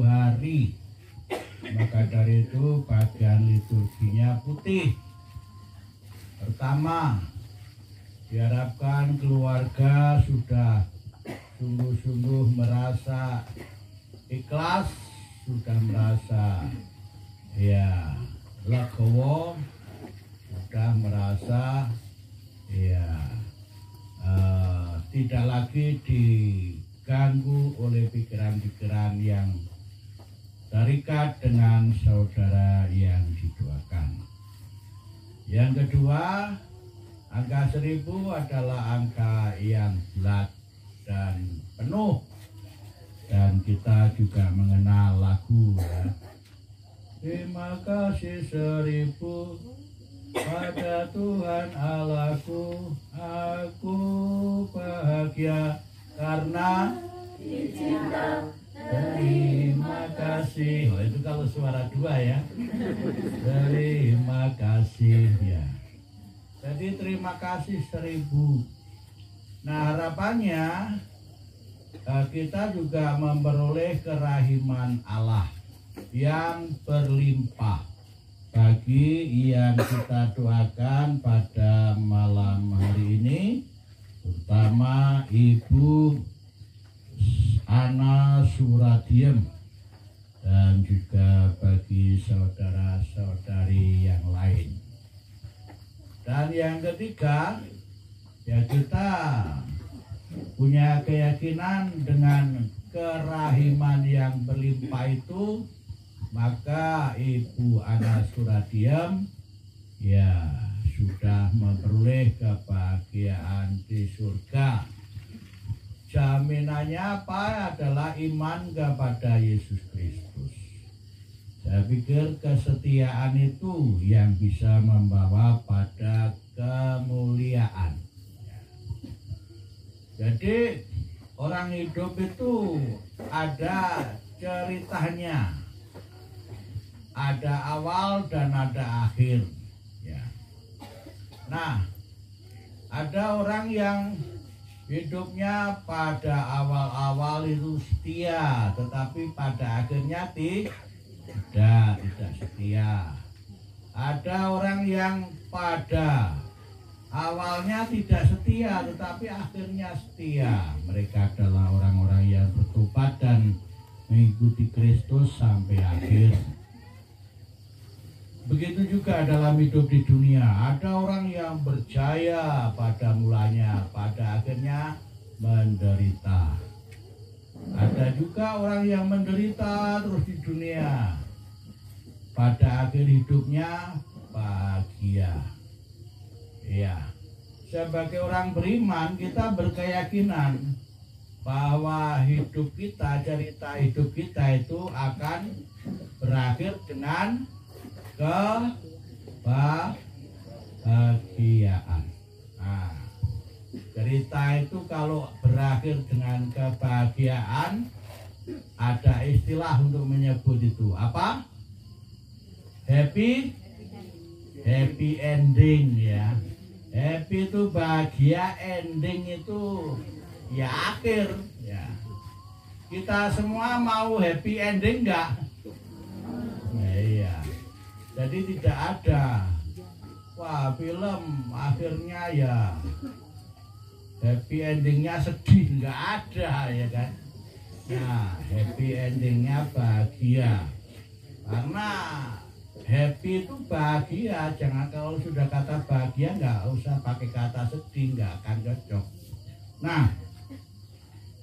hari. Maka dari itu bagian liturginya putih. Pertama, diharapkan keluarga sudah sungguh-sungguh merasa ikhlas, sudah merasa ya legowo, sudah merasa ya tidak lagi diganggu oleh pikiran-pikiran yang terikat dengan saudara yang didoakan. Yang kedua, angka 1000 adalah angka yang bulat dan penuh. Dan kita juga mengenal lagu ya. Terima kasih 1000 pada Tuhan Allahku, aku bahagia karena dicinta. Terima kasih. Oh, itu kalau suara dua ya. Terima kasih ya. Jadi terima kasih 1000. Nah, harapannya kita juga memperoleh kerahiman Allah yang berlimpah bagi yang kita doakan pada malam hari ini, terutama Ibu Ana Suradiem dan juga bagi saudara-saudari yang lain. Dan yang ketiga, ya kita punya keyakinan dengan kerahiman yang berlimpah itu, maka Ibu Ana Suradiem ya sudah memperoleh kebahagiaan di surga. Jaminannya apa? Adalah iman kepada Yesus Kristus. Saya pikir kesetiaan itu yang bisa membawa pada kemuliaan. Jadi orang hidup itu ada ceritanya, ada awal dan ada akhir. Ya. Nah, ada orang yang hidupnya pada awal-awal itu setia, tetapi pada akhirnya tidak setia. Ada orang yang pada awalnya tidak setia, tetapi akhirnya setia. Mereka adalah orang-orang yang bertobat dan mengikuti Kristus sampai akhir. Begitu juga dalam hidup di dunia, ada orang yang berjaya pada mulanya, pada akhirnya menderita. Ada juga orang yang menderita terus di dunia, pada akhir hidupnya bahagia. Ya, sebagai orang beriman kita berkeyakinan bahwa hidup kita, cerita hidup kita itu akan berakhir dengan kebahagiaan. Nah, cerita itu kalau berakhir dengan kebahagiaan, ada istilah untuk menyebut itu apa? Happy ending ya. Happy itu bahagia, ending itu ya akhir ya. Kita semua mau happy ending enggak? Ya, iya. Jadi tidak ada, wah film akhirnya ya happy endingnya sedih, nggak ada ya kan. Nah, happy endingnya bahagia. Karena happy itu bahagia, jangan kalau sudah kata bahagia nggak usah pakai kata sedih, nggak akan cocok. Nah,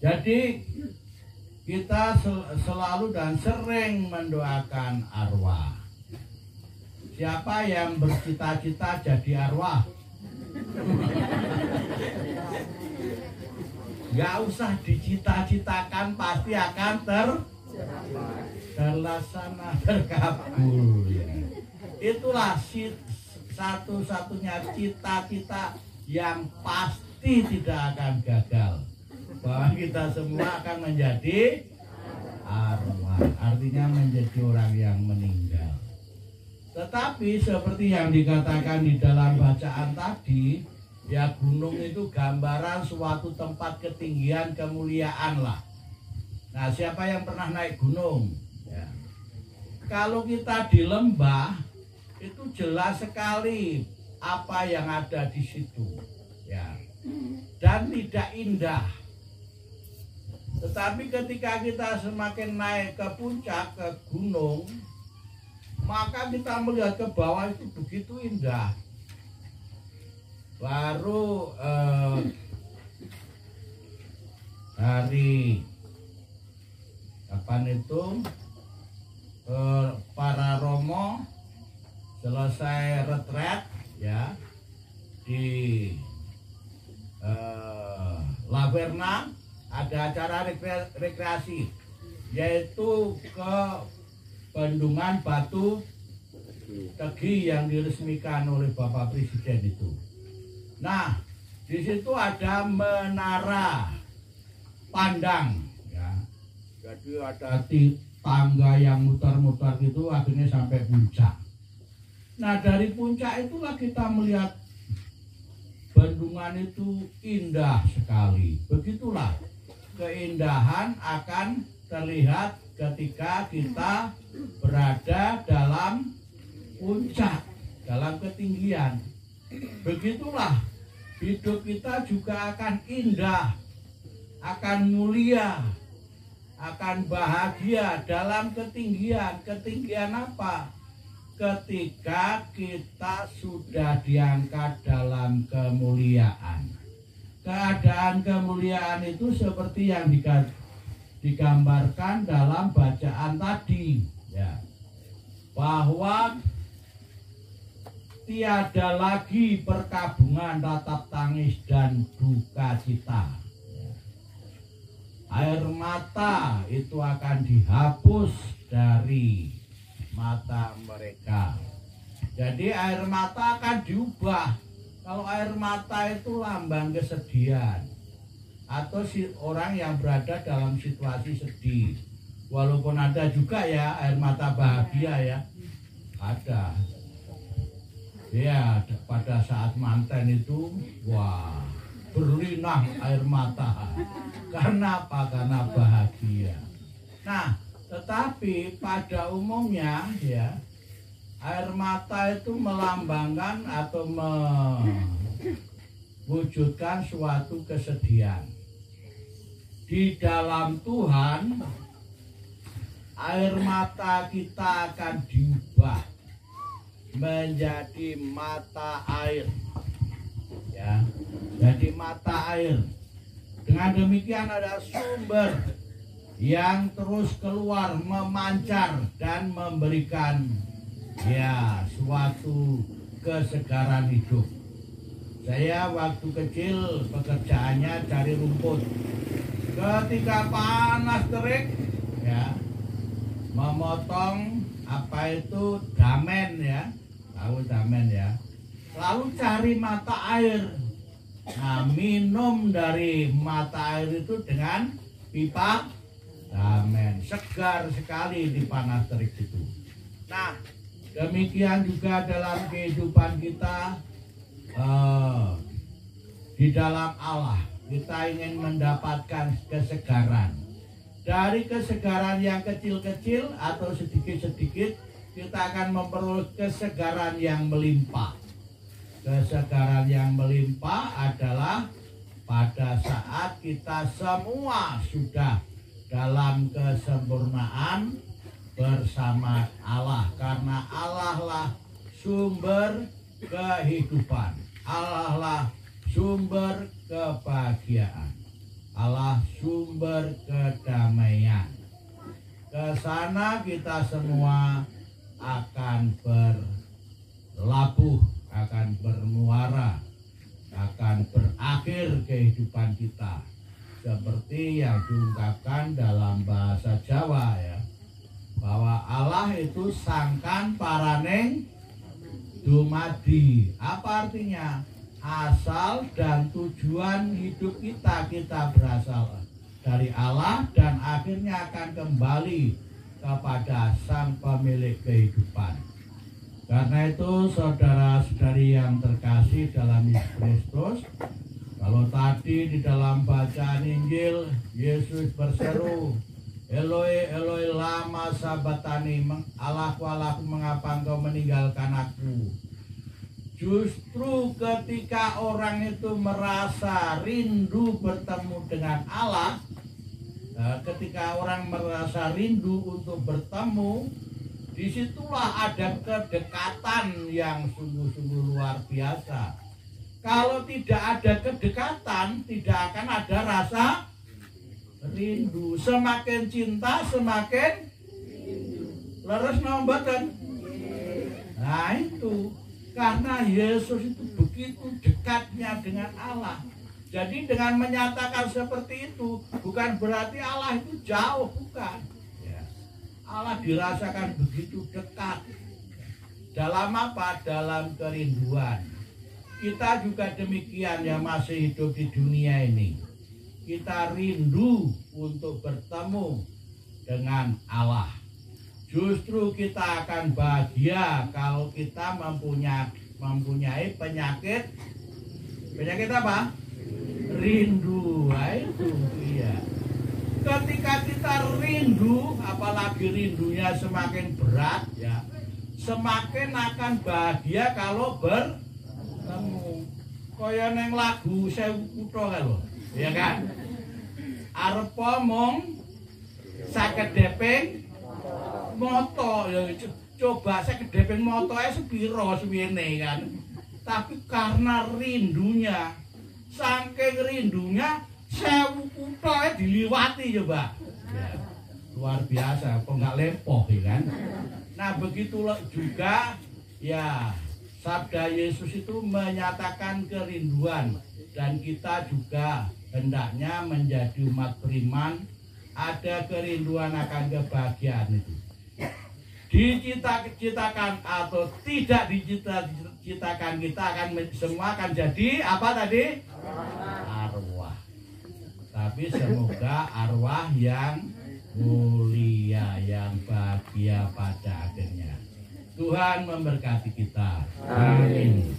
jadi kita selalu dan sering mendoakan arwah. Siapa yang bercita-cita jadi arwah? Gak usah dicita-citakan, pasti akan terlaksana, terkabul. Itulah satu-satunya cita-cita yang pasti tidak akan gagal. Bahwa kita semua akan menjadi arwah, artinya menjadi orang yang meninggal. Tetapi seperti yang dikatakan di dalam bacaan tadi, ya gunung itu gambaran suatu tempat ketinggian kemuliaan lah. Nah, siapa yang pernah naik gunung? kalau kita di lembah itu jelas sekali apa yang ada di situ, ya, dan tidak indah. Tetapi ketika kita semakin naik ke puncak, ke gunung, maka kita melihat ke bawah itu begitu indah. Baru hari kapan itu para romo selesai retret, ya, di Laverna ada acara rekreasi, yaitu ke Bendungan Batu Tegi yang diresmikan oleh Bapak Presiden itu. Nah, di situ ada menara pandang, ya. Jadi ada tangga yang muter-muter gitu, akhirnya sampai puncak. Nah, dari puncak itulah kita melihat bendungan itu indah sekali. Begitulah keindahan akan terlihat ketika kita berada dalam puncak, dalam ketinggian. Begitulah hidup kita juga akan indah, akan mulia, akan bahagia dalam ketinggian. Ketinggian apa? Ketika kita sudah diangkat dalam kemuliaan. Keadaan kemuliaan itu seperti yang digambarkan dalam bacaan tadi, ya, bahwa tiada lagi perkabungan, tatap tangis dan duka cita. Air mata itu akan dihapus dari mata mereka. Jadi air mata akan diubah. Kalau air mata itu lambang kesedihan atau orang yang berada dalam situasi sedih. Walaupun ada juga ya air mata bahagia, ya, ada. Ya, pada saat manten itu, wah, berlinang air mata. Karena apa? Karena bahagia. Nah, tetapi pada umumnya, ya, air mata itu melambangkan atau mewujudkan suatu kesedihan. Di dalam Tuhan, air mata kita akan diubah menjadi mata air, ya, jadi mata air. Dengan demikian ada sumber yang terus keluar, memancar dan memberikan, ya, suatu kesegaran hidup. Saya waktu kecil pekerjaannya cari rumput. Ketika panas terik, ya, memotong apa itu damen, ya, tahu damen, ya, lalu cari mata air. Nah, minum dari mata air itu dengan pipa damen, segar sekali di panas terik itu. Nah, demikian juga dalam kehidupan kita, di dalam Allah kita ingin mendapatkan kesegaran. Dari kesegaran yang kecil-kecil atau sedikit-sedikit, kita akan memperoleh kesegaran yang melimpah. Kesegaran yang melimpah adalah pada saat kita semua sudah dalam kesempurnaan bersama Allah, karena Allah lah sumber kehidupan, Allah lah sumber kebahagiaan, Allah sumber kedamaian. Ke sana kita semua akan berlabuh, akan bermuara, akan berakhir kehidupan kita seperti yang diungkapkan dalam bahasa Jawa, ya, bahwa Allah itu sangkan paraneng dumadi. Apa artinya? Asal dan tujuan hidup kita berasal dari Allah dan akhirnya akan kembali kepada Sang Pemilik kehidupan. Karena itu, saudara-saudari yang terkasih dalam Yesus Kristus, kalau tadi di dalam bacaan Injil Yesus berseru, Eloi, Eloi, lama sabatani, Allahku, mengapa engkau meninggalkan aku? Justru ketika orang itu merasa rindu bertemu dengan Allah, ketika orang merasa rindu untuk bertemu, disitulah ada kedekatan yang sungguh-sungguh luar biasa. Kalau tidak ada kedekatan, tidak akan ada rasa rindu. Semakin cinta, semakin leres nombatan. Nah itu, karena Yesus itu begitu dekatnya dengan Allah. Jadi dengan menyatakan seperti itu, bukan berarti Allah itu jauh, bukan. Allah dirasakan begitu dekat. Dalam apa? Dalam kerinduan. Kita juga demikian yang masih hidup di dunia ini. Kita rindu untuk bertemu dengan Allah. Justru kita akan bahagia kalau kita mempunyai penyakit apa? Rindu. Nah, itu iya. Ketika kita rindu, apalagi rindunya semakin berat, ya, semakin akan bahagia kalau bertemu. Kaya neng lagu Sewu Kutha lho, ya kan? Arep mung sakedheping moto, ya coba sakedheping motoe sepiro suwene kan. Tapi karena rindunya, saking rindunya Sewu Kutha diliwati coba. Ya, luar biasa, kok nggak lepoh ya kan. Nah begitulah juga ya, sabda Yesus itu menyatakan kerinduan, dan kita juga hendaknya menjadi umat beriman ada kerinduan akan kebahagiaan itu. Dicita-citakan atau tidak dicita-citakan, kita akan semua akan jadi apa tadi? Arwah. Tapi semoga arwah yang mulia, yang bahagia pada akhirnya. Tuhan memberkati kita. Amin.